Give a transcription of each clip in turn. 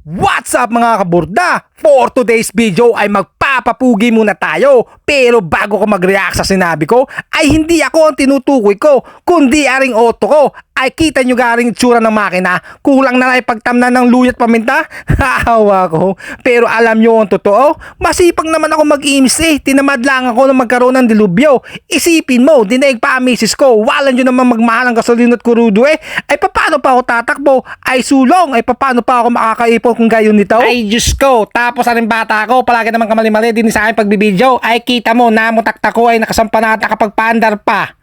What's up mga kaburda? For today's video ay magpapapugi muna tayo. Pero bago ko mag-react sa sinabi ko, ay hindi ako ang tinutukoy ko, kundi aring auto ko. Ay kita nyo garing itsura ng makina, kulang na ipagtamnan ng luyat paminta? Hahawa ko. Pero alam nyo ang totoo, masipag naman ako mag-imis tinamad lang ako na magkaroon ng dilubyo. Isipin mo, dinaig pa ang misis ko, walan nyo naman magmahal ang gasolina at kurudo ay paano pa ako tatakbo? Ay sulong, ay paano pa ako makakaipon kung gayon nito? Ay Diyos ko, tapos aring bata ko, palagi naman kamali-mali din sa akin pagbibidyo. Ay kita mo, namutakta ko ay nakasampanata kapag paandar pa.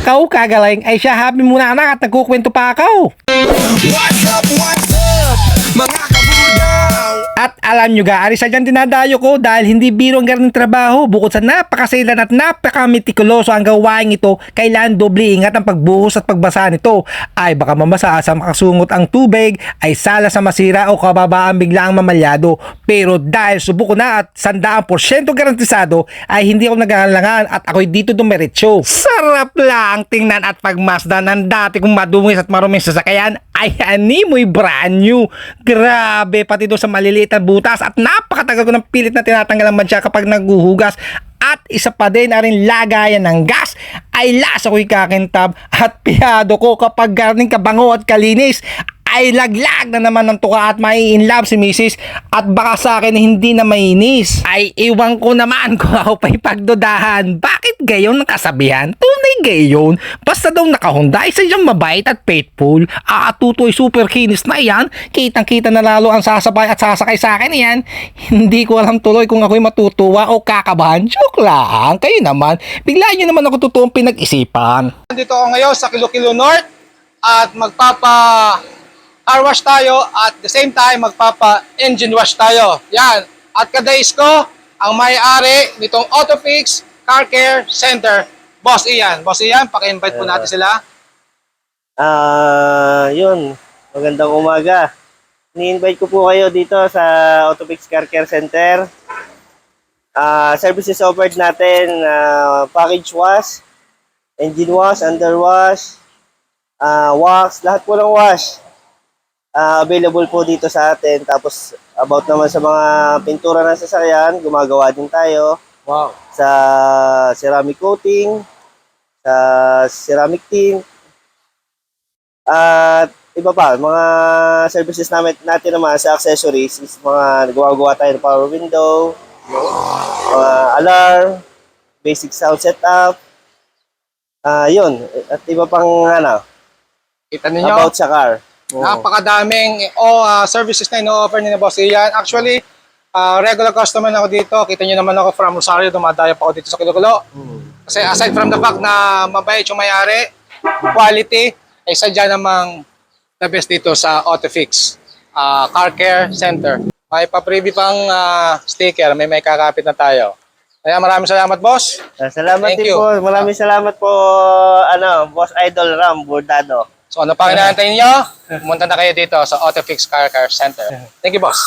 Kau kagaling ay siya happy muna anak at nagkukwento pa ako. What's up, mga kabudaw? At alam nyo gaari sa dyan dinadayo ko dahil hindi biro ang ganang trabaho. Bukod sa napakasailan at napakamitikuloso ang gawain ito, kailangan doble ingat ang pagbuhos at pagbasa nito. Ay baka mamasa sa makasungot ang tubig, ay sala sa masira o kababaan bigla ang mamalyado. Pero dahil subok ko na at 100% garantisado, ay hindi ako nag-aalangan at ako'y dito dumiretso. Sarap lang tingnan at pagmasdan ng dati kong madungis at maruming sasakyan. Ay animoy brand new. Grabe, pati doon sa maliliit na butas at napakatagal ko ng pilit na tinatanggal ang mansya kapag naghuhugas. At isa pa din na rin lagayan ng gas ay lasa ko'y kakintab at piyado ko kapag garning kabango at kalinis. Ay laglag na naman ng tuka at mai-inlove si misis at baka sa akin hindi na mainis. Ay iwan ko naman kung ako pa'y pagdudahan. Bakit gayon ang kasabihan? Tunay gayon. Basta daw nakahunda, isa siyang mabait at faithful. Aatutoy super kinis na yan. Kitang kita na lalo ang sasabay at sasakay sa akin yan. Hindi ko alam tuloy kung ako'y matutuwa o kakabahan. Joke lang. Kayo naman. Bigla nyo naman ako totoong pinag-isipan. Nandito ako ngayon sa Kilo North at car wash tayo at the same time engine wash tayo. Yan. At kadays ko, ang may-ari nitong Autofix Car Care Center, Boss Ian. Boss Ian, paki-invite po natin sila. Yun. Magandang umaga. Ni-invite ko po kayo dito sa Autofix Car Care Center. Services offered natin, package wash, engine wash, under wash, wax, lahat po ng wash. Available po dito sa atin. Tapos about naman sa mga pintura ng sasakyan, gumagawa din tayo. Wow. Sa ceramic coating, sa ceramic tint, at iba pa, mga services natin naman sa accessories is mga gumagawa tayo ng power window, alarm, basic sound setup, yun, at iba pang Kita ninyo? about sa car. Napakadaming services na ino-offer ni Boss Ian. Actually, regular customer na ako dito. Kita nyo naman ako from Rosario, dumadayo pa ako dito sa Kilo. Kasi aside from the fact na mabait yung may-ari, quality, ay sadya namang the best dito sa Autofix Car Care Center. May pa-preview pang sticker, may kakapit na tayo. Kaya maraming salamat, boss. Salamat Thank din you. po. Maraming salamat po, Boss Idol Ram Bordado. So ano pa hinahantay niyo? Pumunta na kayo dito sa Autofix Car Care Center. Thank you, boss.